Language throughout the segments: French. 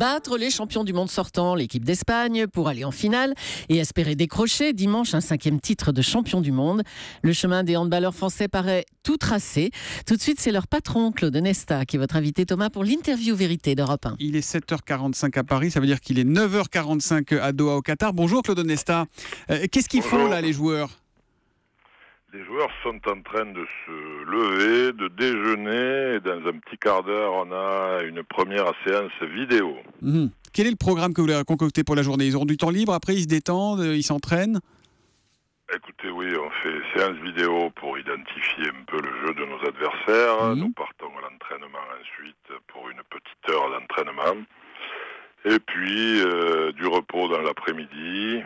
battre les champions du monde sortants, l'équipe d'Espagne, pour aller en finale et espérer décrocher dimanche un 5e titre de champion du monde. Le chemin des handballeurs français paraît tout tracé. Tout de suite, c'est leur patron, Claude Onesta, qui est votre invité, Thomas, pour l'interview vérité d'Europe 1. Il est 7h45 à Paris, ça veut dire qu'il est 9h45 à Doha au Qatar. Bonjour Claude Onesta. Qu'est-ce qu'ils font là, les joueurs ? Les joueurs sont en train de se lever, de déjeuner, et dans un petit quart d'heure, on a une première séance vidéo. Quel est le programme que vous avez concocté pour la journée ? Ils auront du temps libre, après ils se détendent, ils s'entraînent ? Écoutez, oui, on fait séance vidéo pour identifier un peu le jeu de nos adversaires. Nous partons à l'entraînement ensuite pour une petite heure d'entraînement. Et puis, du repos dans l'après-midi.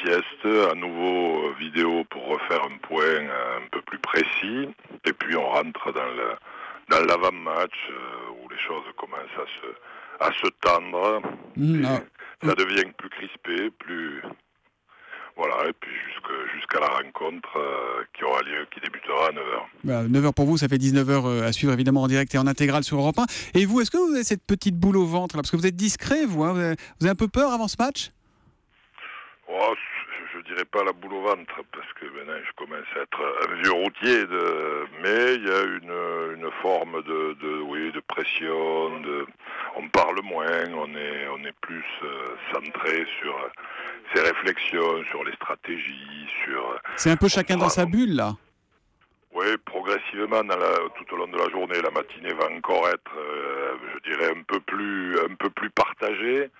Sieste, à nouveau vidéo pour refaire un point un peu plus précis, et puis on rentre dans l'avant-match où les choses commencent à se tendre, ça devient plus crispé, plus... Voilà, et puis jusqu'à la rencontre qui aura lieu, qui débutera à 9h. 9h pour vous, ça fait 19h à suivre évidemment en direct et en intégrale sur Europe 1. Et vous, est-ce que vous avez cette petite boule au ventre là ? Parce que vous êtes discret, vous, hein ? Vous avez un peu peur avant ce match ? Oh, je dirais pas la boule au ventre, parce que maintenant je commence à être un vieux routier, mais il y a une forme de pression, on parle moins, on est plus centré sur ses réflexions, sur les stratégies, C'est un peu chacun dans sa bulle, là. Oui, progressivement, tout au long de la journée, la matinée va encore être, je dirais, un peu plus partagée.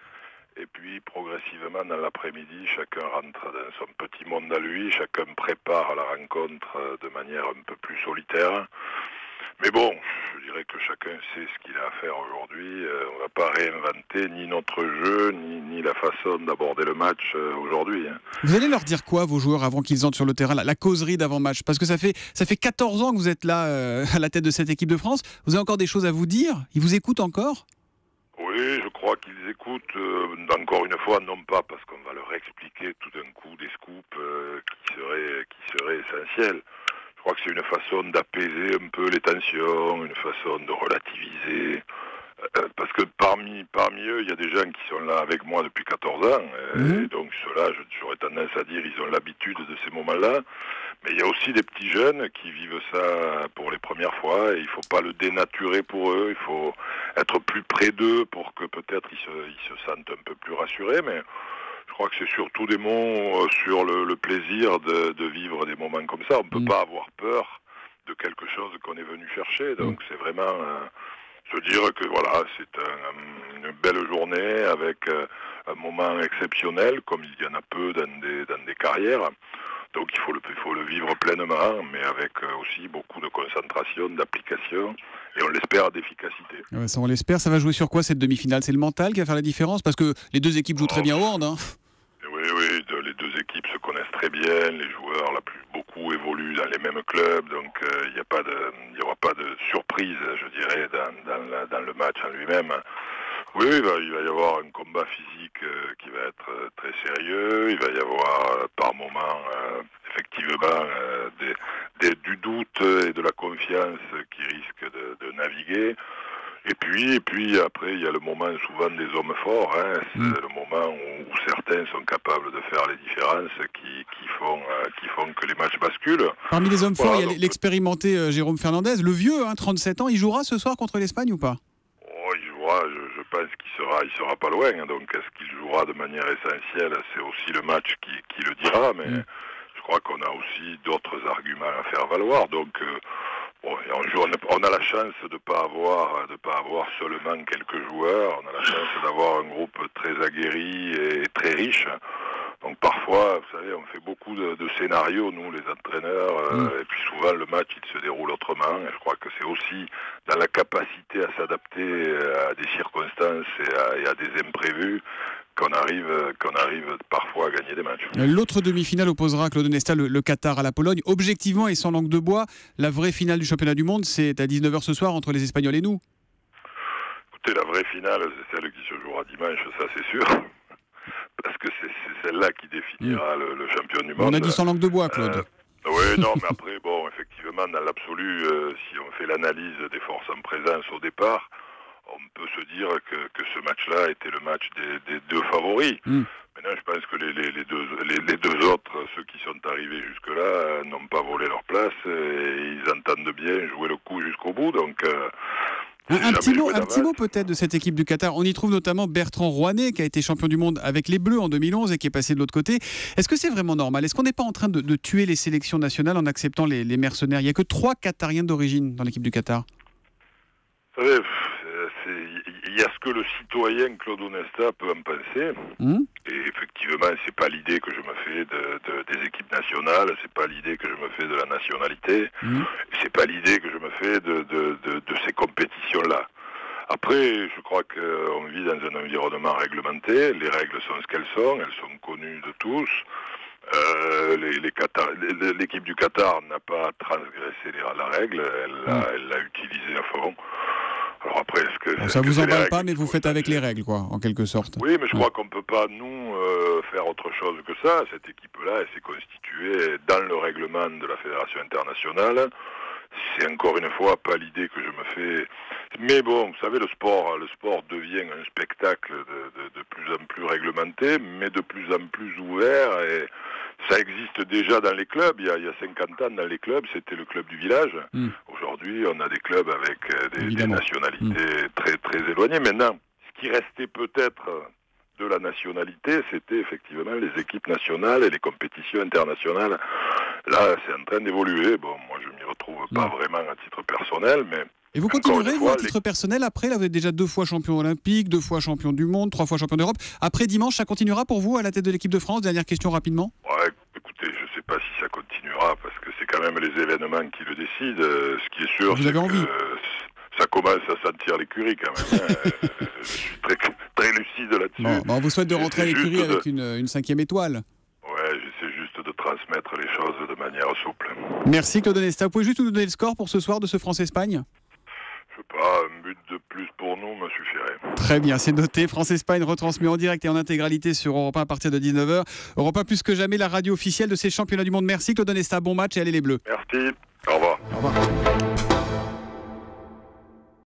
Et puis, progressivement, dans l'après-midi, chacun rentre dans son petit monde à lui, chacun prépare la rencontre de manière un peu plus solitaire. Mais bon, je dirais que chacun sait ce qu'il a à faire aujourd'hui. On ne va pas réinventer ni notre jeu, ni la façon d'aborder le match aujourd'hui. Vous allez leur dire quoi, vos joueurs, avant qu'ils entrent sur le terrain, la causerie d'avant-match ? Parce que ça fait 14 ans que vous êtes là, à la tête de cette équipe de France. Vous avez encore des choses à vous dire ? Ils vous écoutent encore ? Oui, je crois qu'ils écoutent, encore une fois, non pas parce qu'on va leur expliquer tout d'un coup des scoops qui seraient essentiels. Je crois que c'est une façon d'apaiser un peu les tensions, une façon de relativiser. Parce que parmi eux, il y a des gens qui sont là avec moi depuis 14 ans. Et donc ceux-là, j'aurais tendance à dire, ils ont l'habitude de ces moments-là. Mais il y a aussi des petits jeunes qui vivent ça pour les premières fois. Et il ne faut pas le dénaturer pour eux. Il faut être plus près d'eux pour que peut-être ils se sentent un peu plus rassurés. Mais je crois que c'est surtout des mots sur le plaisir de vivre des moments comme ça. On ne peut pas avoir peur de quelque chose qu'on est venu chercher. Donc c'est vraiment... se dire que voilà, c'est une belle journée avec un moment exceptionnel, comme il y en a peu dans des carrières. Donc il faut le vivre pleinement, mais avec aussi beaucoup de concentration, d'application, et on l'espère d'efficacité. Ouais, ça on l'espère. Ça va jouer sur quoi cette demi-finale ? C'est le mental qui va faire la différence ? Parce que les deux équipes jouent très bien au hand. Hein. Oui, les deux équipes se connaissent très bien, les joueurs, beaucoup évoluent dans les mêmes clubs, donc il n'y aura pas de surprise, je dirais, dans le match en lui-même. Oui, il va y avoir un combat physique qui va être très sérieux, il va y avoir par moments effectivement du doute et de la confiance qui risquent de naviguer. Et puis après, il y a le moment souvent des hommes forts, c'est le moment où certains sont capables de faire les différences qui font que les matchs basculent. Parmi les hommes forts, il y a l'expérimenté Jérôme Fernandez, le vieux, 37 ans. Il jouera ce soir contre l'Espagne ou pas ? Il jouera, je pense qu'il sera pas loin. Donc est-ce qu'il jouera de manière essentielle ? C'est aussi le match qui le dira, mais je crois qu'on a aussi d'autres arguments à faire valoir. Donc on a la chance de pas avoir seulement quelques joueurs. On a la chance d'avoir un groupe très aguerri et très riche. Donc parfois, vous savez, on fait beaucoup de scénarios, nous, les entraîneurs, et puis souvent le match, il se déroule autrement. Et je crois que c'est aussi dans la capacité à s'adapter à des circonstances et à des imprévus qu'on arrive parfois à gagner des matchs. L'autre demi-finale opposera Claude Onesta le Qatar à la Pologne. Objectivement et sans langue de bois, la vraie finale du championnat du monde, c'est à 19h ce soir entre les Espagnols et nous. Écoutez, la vraie finale, c'est celle qui se jouera dimanche, ça c'est sûr. Parce que c'est celle-là qui définira le champion du monde. On a dit sans langue de bois, Claude. Oui, non, mais après, bon, effectivement, dans l'absolu, si on fait l'analyse des forces en présence au départ, on peut se dire que ce match-là était le match des deux favoris. Maintenant, je pense que les deux autres, ceux qui sont arrivés jusque-là, n'ont pas volé leur place et ils entendent bien jouer le coup jusqu'au bout. Donc, un petit mot peut-être de cette équipe du Qatar. On y trouve notamment Bertrand Rouanet, qui a été champion du monde avec les Bleus en 2011 et qui est passé de l'autre côté. Est-ce que c'est vraiment normal? Est-ce qu'on n'est pas en train de tuer les sélections nationales en acceptant les mercenaires? Il n'y a que 3 Qatariens d'origine dans l'équipe du Qatar. Vous savez, il y a ce que le citoyen Claude Onesta peut en penser. Et effectivement, c'est pas l'idée que je me fais des équipes nationales, c'est pas l'idée que je me fais de la nationalité, c'est pas l'idée que je me fais de ces compétitions-là. Après, je crois qu'on vit dans un environnement réglementé, les règles sont ce qu'elles sont connues de tous. L'équipe du Qatar n'a pas transgressé la règle, elle l'a utilisée à fond. Alors après, ça vous emballe pas, mais vous faites avec les règles, quoi, en quelque sorte. Oui, mais je crois qu'on ne peut pas, nous, faire autre chose que ça. Cette équipe-là, elle s'est constituée dans le règlement de la Fédération internationale. C'est encore une fois pas l'idée que je me fais. Mais bon, vous savez, le sport devient un spectacle de plus en plus réglementé, mais de plus en plus ouvert. Et ça existe déjà dans les clubs. Il y a 50 ans, dans les clubs, c'était le club du village. Aujourd'hui, on a des clubs avec des nationalités très, très éloignées. Maintenant, ce qui restait peut-être de la nationalité, c'était effectivement les équipes nationales et les compétitions internationales. Là, c'est en train d'évoluer. Bon, moi, je m'y retrouve pas vraiment à titre personnel, mais... Et vous continuerez, vous, à titre personnel, après, là, vous êtes déjà 2 fois champion olympique, 2 fois champion du monde, 3 fois champion d'Europe. Après dimanche, ça continuera pour vous à la tête de l'équipe de France? Dernière question rapidement. Ouais, écoutez, je ne sais pas si ça continuera, parce que c'est quand même les événements qui le décident. Ce qui est sûr, c'est que ça commence à sentir l'écurie quand même. Je suis très, très lucide là-dessus. Bon, on vous souhaite de rentrer à l'écurie avec une 5e étoile. Ouais, j'essaie juste de transmettre les choses de manière souple. Merci Claude Onesta. Vous pouvez juste nous donner le score pour ce soir de ce France-Espagne? Je sais pas, un but de plus pour nous me suffirait. Très bien, c'est noté. France-Espagne retransmis en direct et en intégralité sur Europe 1 à partir de 19h. Europe 1 plus que jamais, la radio officielle de ces championnats du monde. Merci Claude Onesta, bon match et allez les Bleus. Merci, au revoir. Au revoir.